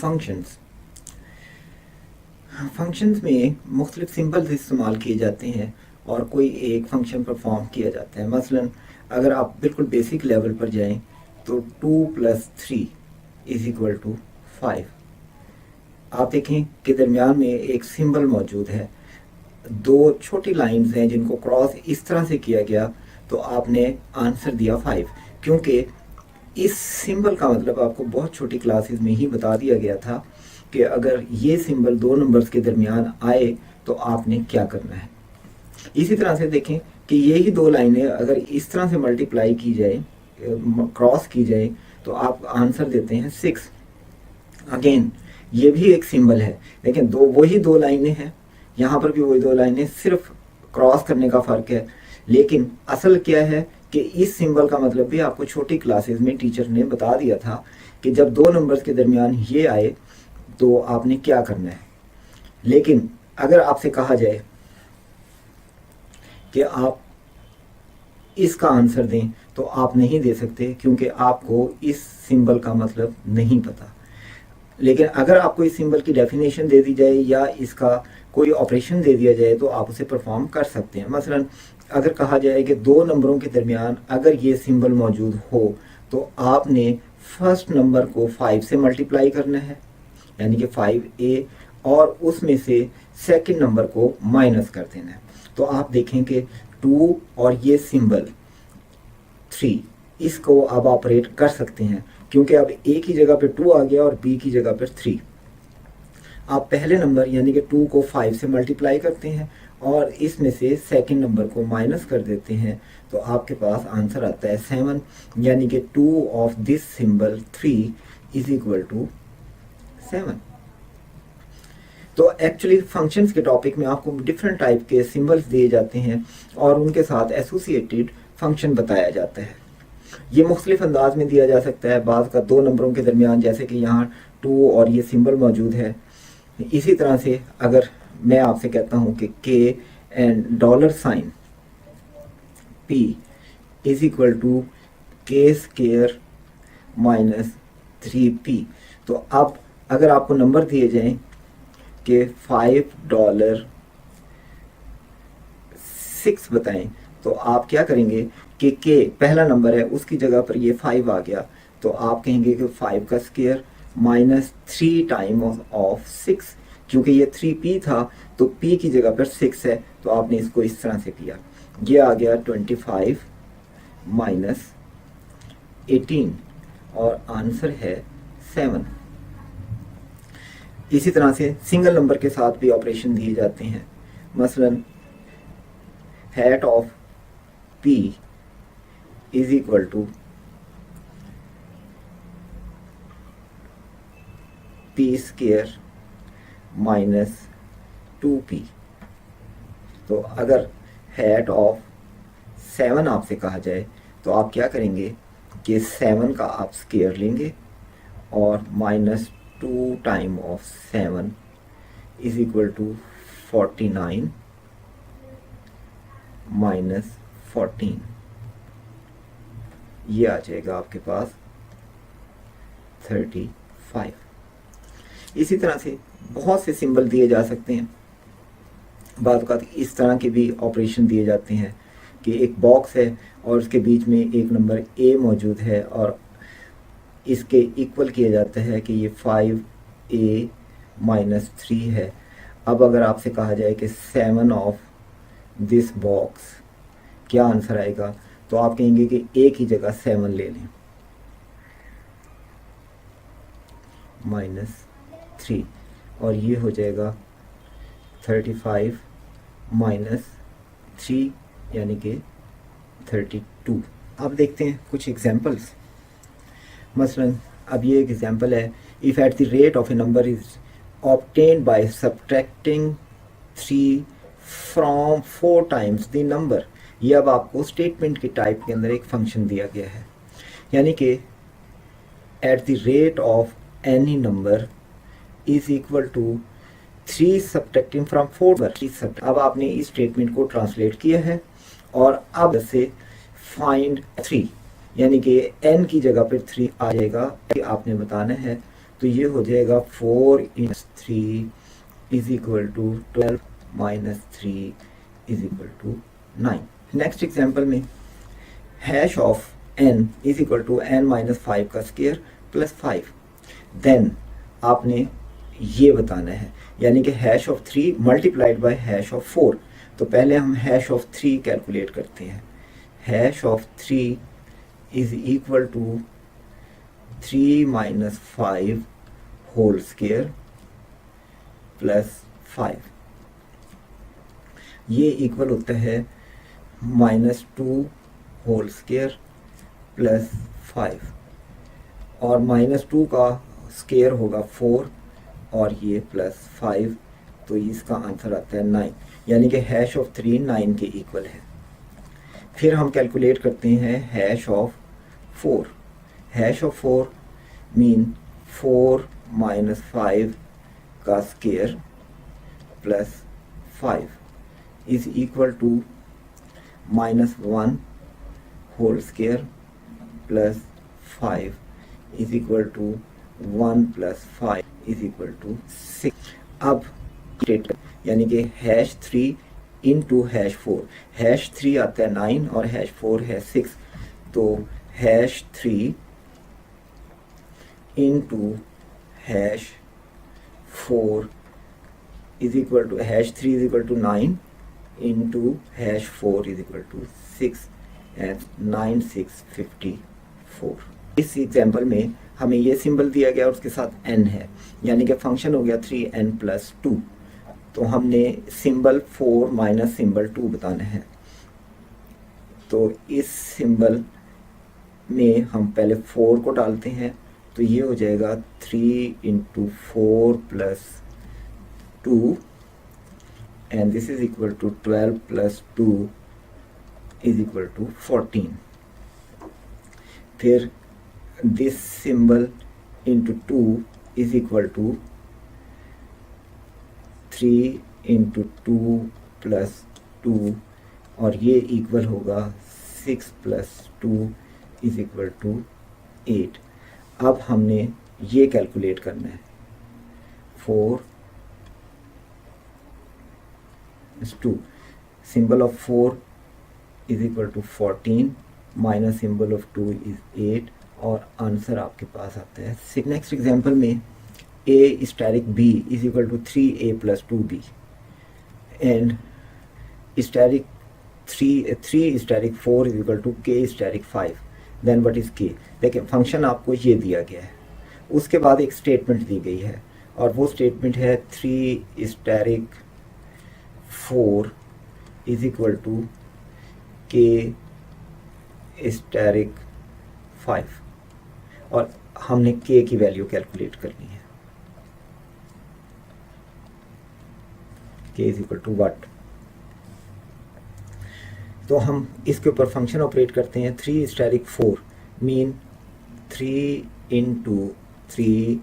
Functions. Functions में मुख्तलिफ symbols इस्तेमाल किए जाते हैं और कोई एक फंक्शन परफॉर्म किया जाता है। मसलन अगर आप बिल्कुल बेसिक लेवल पर जाएं तो 2 + 3 = 5। आप देखें कि दरमियान में एक सिंबल मौजूद है, दो छोटी लाइंस हैं जिनको क्रॉस इस तरह से किया गया, तो आपने आंसर दिया 5। क्योंकि इस सिंबल का मतलब आपको बहुत छोटी क्लासेस में ही बता दिया गया था कि अगर ये सिंबल दो नंबर्स के दरमियान आए तो आपने क्या करना है। इसी तरह से देखें कि ये ही दो लाइनें अगर इस तरह से मल्टीप्लाई की जाए, क्रॉस की जाए, तो आप आंसर देते हैं 6। अगेन ये भी एक सिंबल है, लेकिन वही दो लाइनें हैं, यहाँ पर भी वही दो लाइनें, सिर्फ क्रॉस करने का फ़र्क है। लेकिन असल क्या है कि इस सिंबल का मतलब भी आपको छोटी क्लासेस में टीचर ने बता दिया था कि जब दो नंबर्स के दरमियान ये आए तो आपने क्या करना है। लेकिन अगर आपसे कहा जाए कि आप इसका आंसर दें तो आप नहीं दे सकते, क्योंकि आपको इस सिंबल का मतलब नहीं पता। लेकिन अगर आपको इस सिंबल की डेफिनेशन दे दी जाए या इसका कोई ऑपरेशन दे दिया जाए तो आप उसे परफॉर्म कर सकते हैं। मसलन अगर कहा जाए कि दो नंबरों के दरमियान अगर ये सिंबल मौजूद हो तो आपने फर्स्ट नंबर को 5 से मल्टीप्लाई करना है, यानी कि 5a, और उसमें से सेकंड नंबर को माइनस कर देना है। तो आप देखें कि 2 और ये सिंबल 3, इसको आप ऑपरेट कर सकते हैं, क्योंकि अब a की जगह पे 2 आ गया और b की जगह पर 3। आप पहले नंबर यानी कि 2 को 5 से मल्टीप्लाई करते हैं और इसमें से सेकंड नंबर को माइनस कर देते हैं, तो आपके पास आंसर आता है 7, यानी कि 2 ऑफ दिस सिंबल 3 = 7। तो एक्चुअली फंक्शंस के टॉपिक में आपको डिफरेंट टाइप के सिंबल्स दिए जाते हैं और उनके साथ एसोसिएटेड फंक्शन बताया जाता है। ये मुख्तलिफ अंदाज में दिया जा सकता है। बाज़ का दो नंबरों के दरमियान, जैसे कि यहाँ 2 और ये सिंबल मौजूद है। इसी तरह से अगर मैं आपसे कहता हूँ कि k and $sign p = k² - 3p, तो अब अगर आपको नंबर दिए जाएं कि $5.6 बताएं, तो आप क्या करेंगे कि k पहला नंबर है, उसकी जगह पर ये 5 आ गया, तो आप कहेंगे कि 5 का स्क्वायर माइनस 3 टाइम ऑफ 6, क्योंकि ये 3p था तो p की जगह पर 6 है, तो आपने इसको इस तरह से किया। ये आ गया 25 - 18 और आंसर है 7। इसी तरह से सिंगल नंबर के साथ भी ऑपरेशन दिए जाते हैं। मसलन hat of p = p² - 2p। तो अगर hat ऑफ 7 आपसे कहा जाए तो आप क्या करेंगे कि 7 का आप स्क्वायर लेंगे और -2 टाइम ऑफ 7 = 49 - 14। ये आ जाएगा आपके पास 35। इसी तरह से बहुत से सिंबल दिए जा सकते हैं। बाद का इस तरह के भी ऑपरेशन दिए जाते हैं कि एक बॉक्स है और उसके बीच में एक नंबर a मौजूद है और इसके इक्वल किया जाता है कि ये 5a - 3 है। अब अगर आपसे कहा जाए कि 7 ऑफ दिस बॉक्स, क्या आंसर आएगा, तो आप कहेंगे कि a की जगह 7 ले लें, -3, और ये हो जाएगा 35 - 3 यानी कि 32। अब देखते हैं कुछ एग्जांपल्स। मसलन अब ये एक एग्जांपल है, if at the rate of A number is obtained by subtracting 3 from 4 times the number. ये अब आपको स्टेटमेंट के टाइप के अंदर एक फंक्शन दिया गया है, यानी कि at the rate of any number is equal to 3 subtracting from 4। अब आपने इस स्टेटमेंट को ट्रांसलेट किया है और अब से फाइंड 3, यानी कि n की जगह पर 3 आ जाएगा कि आपने बताना है तो ये हो जाएगा 4 × 3 is equal to 12 minus 3 is equal to 9। Next example में hash of n is equal to n minus 5 का स्क्वायर प्लस 5। देन आपने ये बताना है, यानी कि hash of 3 multiplied by hash of 4। तो पहले हम हैश ऑफ 3 कैलकुलेट करते हैं। Hash of 3 is equal to 3 minus 5 whole square plus 5। ये इक्वल होता है -2 होल स्क्वायर प्लस 5, और -2 का स्क्वायर होगा 4 और ये प्लस 5, तो इसका आंसर आता है 9, यानी कि हैश ऑफ 3 9 के इक्वल है। फिर हम कैलकुलेट करते हैं hash of 4। Hash of 4 mean 4 minus 5 का square plus 5 is equal to -1 whole square plus 5 is equal to 1 plus 5 is equal to 6। अब यानी कि हैश 3 इंटू हैश 4। हैश 3 आता है 9 और हैश 4 है 6, तो hash 3 into hash 4 is equal to hash 3 is equal to 9 into hash 4 is equal to 6 and 9 6 54। इस example में हमें ये सिंबल दिया गया और उसके साथ n है, यानी कि फंक्शन हो गया 3n प्लस 2। तो हमने सिंबल 4 माइनस सिंबल 2 बताना है। तो इस सिंबल में हम पहले 4 को डालते हैं, तो ये हो जाएगा 3 into 4 plus 2 and this is equal to 12 plus 2 is equal to 14। फिर this symbol into 2 is equal to 3 into 2 plus 2, और ये इक्वल होगा 6 प्लस 2 इज इक्वल टू 8। अब हमने ये कैलकुलेट करना है, 4 2 symbol of 4 is equal to 14 minus symbol of 2 is 8, और आंसर आपके पास आता है 6। नेक्स्ट एग्जांपल में a static b is equal to 3a plus 2b and static 3 static 4 is equal to k static 5। Then what is k? देखिए function आपको ये दिया गया है, उसके बाद एक स्टेटमेंट दी गई है, और वो स्टेटमेंट है 3 static 4 is equal to k static 5, और हमने k की वैल्यू कैलकुलेट करनी है। k is equal to what? तो हम इसके ऊपर फंक्शन ऑपरेट करते हैं। 3 static 4 mean 3 into 3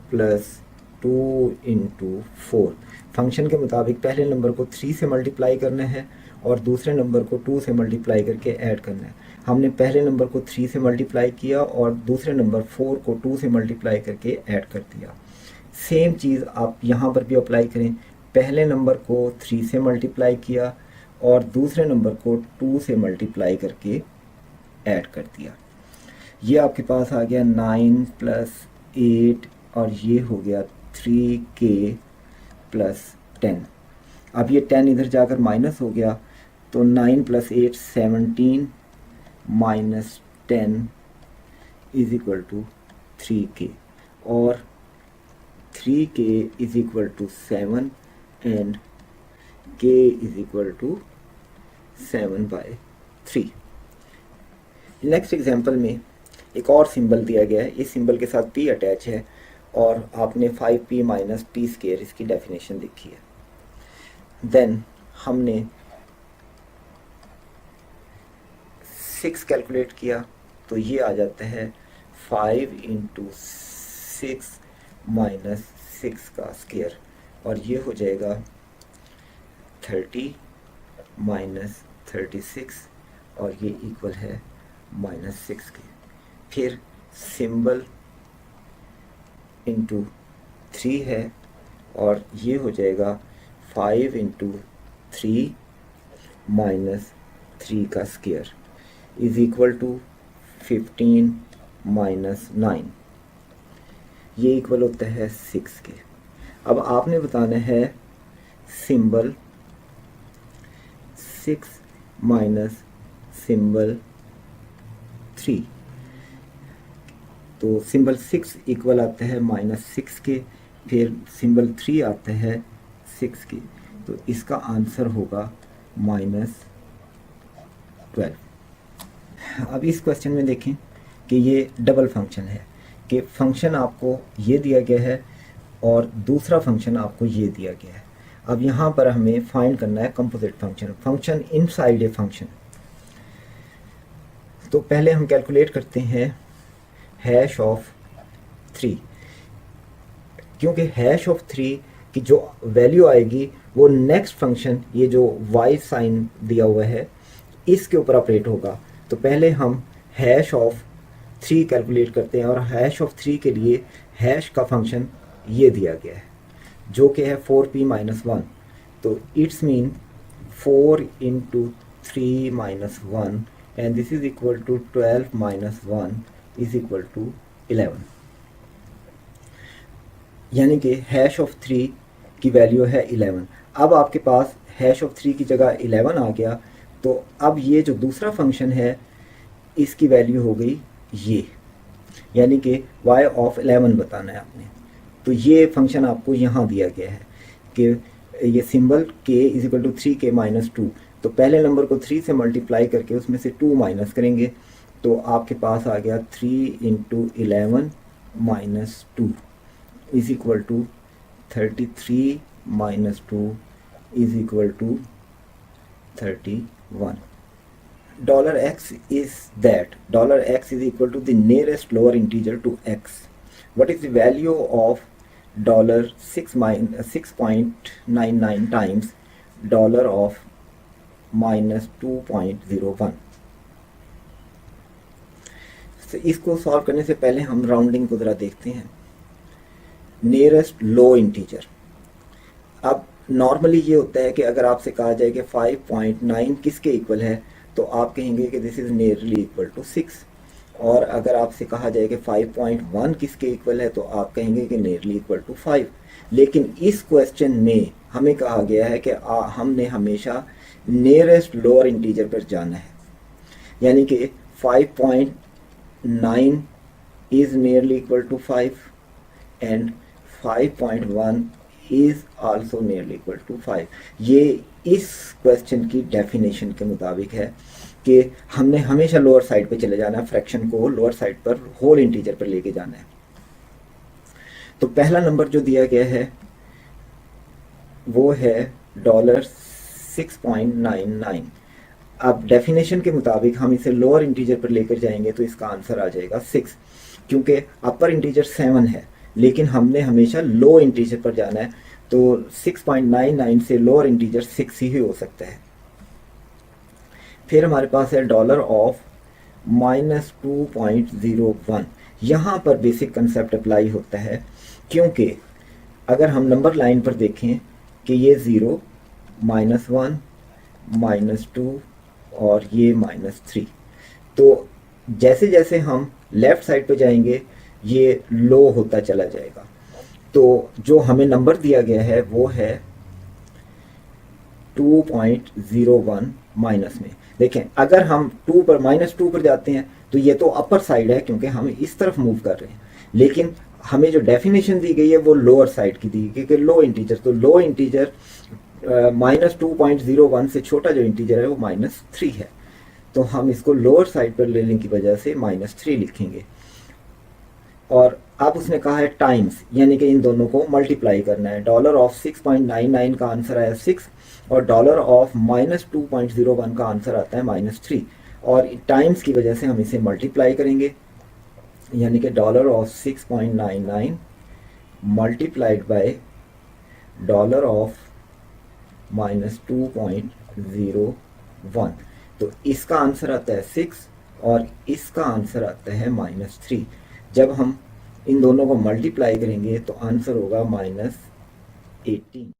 plus 2 into 4। Function के मुताबिक पहले नंबर को 3 से मल्टीप्लाई करना है और दूसरे नंबर को 2 से मल्टीप्लाई करके ऐड करना है। हमने पहले नंबर को 3 से मल्टीप्लाई किया और दूसरे नंबर 4 को 2 से मल्टीप्लाई करके ऐड कर दिया। सेम चीज़ आप यहाँ पर भी अप्लाई करें। पहले नंबर को 3 से मल्टीप्लाई किया और दूसरे नंबर को 2 से मल्टीप्लाई करके ऐड कर दिया। ये आपके पास आ गया 9 प्लस 8 और ये हो गया 3k प्लस 10। अब ये 10 इधर जाकर माइनस हो गया, तो 9 plus 8 17 minus 10 is equal to 3k, और 3k is equal to 7 and k is equal to 7/3। Next example में एक और सिंबल दिया गया है, इस सिंबल के साथ p अटैच है और आपने 5p माइनस p स्क्वायर इसकी डेफिनेशन लिखी है। देन हमने 6 कैलकुलेट किया, तो ये आ जाता है 5 इंटू 6 माइनस 6 का स्क्वायर, और ये हो जाएगा 30 माइनस 36, और ये इक्वल है -6 के। फिर सिंबल इंटू 3 है और ये हो जाएगा 5 इंटू 3 माइनस 3 का square is equal to 15 minus 9, ये इक्वल होता है 6 के। अब आपने बताना है सिंबल 6 माइनस सिंबल 3, तो सिंबल 6 इक्वल आता है -6 के, फिर सिंबल 3 आता है 6 के, तो इसका आंसर होगा -12। अब इस क्वेश्चन में देखें कि ये डबल फंक्शन है, कि फंक्शन आपको ये दिया गया है और दूसरा फंक्शन आपको ये दिया गया है। अब यहाँ पर हमें फाइंड करना है composite function, function inside a function. तो पहले हम कैलकुलेट करते हैं हैश ऑफ 3, क्योंकि हैश ऑफ 3 की जो वैल्यू आएगी वो नेक्स्ट फंक्शन, ये जो y साइन दिया हुआ है इसके ऊपर ऑपरेट होगा। तो पहले हम हैश ऑफ 3 कैलकुलेट करते हैं और हैश ऑफ 3 के लिए हैश का फंक्शन ये दिया गया है जो कि है 4p माइनस 1, तो it's mean 4 into 3 minus 1 and this is equal to 12 minus 1 is equal to 11, यानी कि हैश ऑफ 3 की वैल्यू है 11। अब आपके पास हैश ऑफ 3 की जगह 11 आ गया, तो अब ये जो दूसरा फंक्शन है इसकी वैल्यू हो गई ये, यानी कि y ऑफ 11 बताना है आपने। तो ये फंक्शन आपको यहाँ दिया गया है कि ये symbol k is equal to 3k minus 2, तो पहले नंबर को 3 से मल्टीप्लाई करके उसमें से 2 माइनस करेंगे, तो आपके पास आ गया 3 into 11 minus 2 is equal to 33 minus 2 is equal to 31। $x is that $x is equal to the nearest lower integer to x. What is the value of $6.99 times of -2.01? तो इसको सॉल्व करने से पहले हम राउंडिंग को ज़रा देखते हैं। नियरेस्ट लो इंटीजर, अब नॉर्मली ये होता है कि अगर आपसे कहा जाए कि 5.9 किसके इक्वल है तो आप कहेंगे कि this is nearly equal to 6, और अगर आपसे कहा जाए कि 5.1 किसके इक्वल है तो आप कहेंगे कि नियरली इक्वल टू 5। लेकिन इस क्वेश्चन में हमें कहा गया है कि हमने हमेशा नियरेस्ट लोअर इंटीजर पर जाना है, यानी कि 5.9 is nearly equal to 5 and 5.1 is also nearly equal to 5। ये इस क्वेश्चन की डेफिनेशन के मुताबिक है कि हमने हमेशा लोअर साइड पे चले जाना है, फ्रैक्शन को लोअर साइड पर होल इंटीजर पर लेके जाना है। तो पहला नंबर जो दिया गया है वो है $6.99। अब डेफिनेशन के मुताबिक हम इसे लोअर इंटीजर पर लेकर जाएंगे तो इसका आंसर आ जाएगा 6, क्योंकि अपर इंटीजर 7 है लेकिन हमने हमेशा लो इंटीजर पर जाना है, तो 6.99 से लोअर इंटीजर 6 ही हो सकता है। फिर हमारे पास है $of -2.01। यहाँ पर बेसिक कंसेप्ट अप्लाई होता है, क्योंकि अगर हम नंबर लाइन पर देखें कि ये 0, -1, -2 और ये -3, तो जैसे जैसे हम लेफ़्ट साइड पर जाएंगे ये लो होता चला जाएगा। तो जो हमें नंबर दिया गया है वो है 2.01 माइनस में। देखें अगर हम -2 पर जाते हैं तो ये तो अपर साइड है क्योंकि हम इस तरफ मूव कर रहे हैं, लेकिन हमें जो डेफिनेशन दी गई है वो लोअर साइड की दी गई, क्योंकि लो इंटीजर, तो लो इंटीजर -2.01 से छोटा जो इंटीजर है वो -3 है, तो हम इसको लोअर साइड पर लेने की वजह से -3 लिखेंगे। और अब उसने कहा है टाइम्स, यानी कि इन दोनों को मल्टीप्लाई करना है। $of 6.99 का आंसर आया 6 और $of -2.01 का आंसर आता है -3, और टाइम्स की वजह से हम इसे मल्टीप्लाई करेंगे, यानी कि $of 6.99 मल्टीप्लाइड बाय $of -2.01, तो इसका आंसर आता है 6 और इसका आंसर आता है -3। जब हम इन दोनों को मल्टीप्लाई करेंगे तो आंसर होगा -18।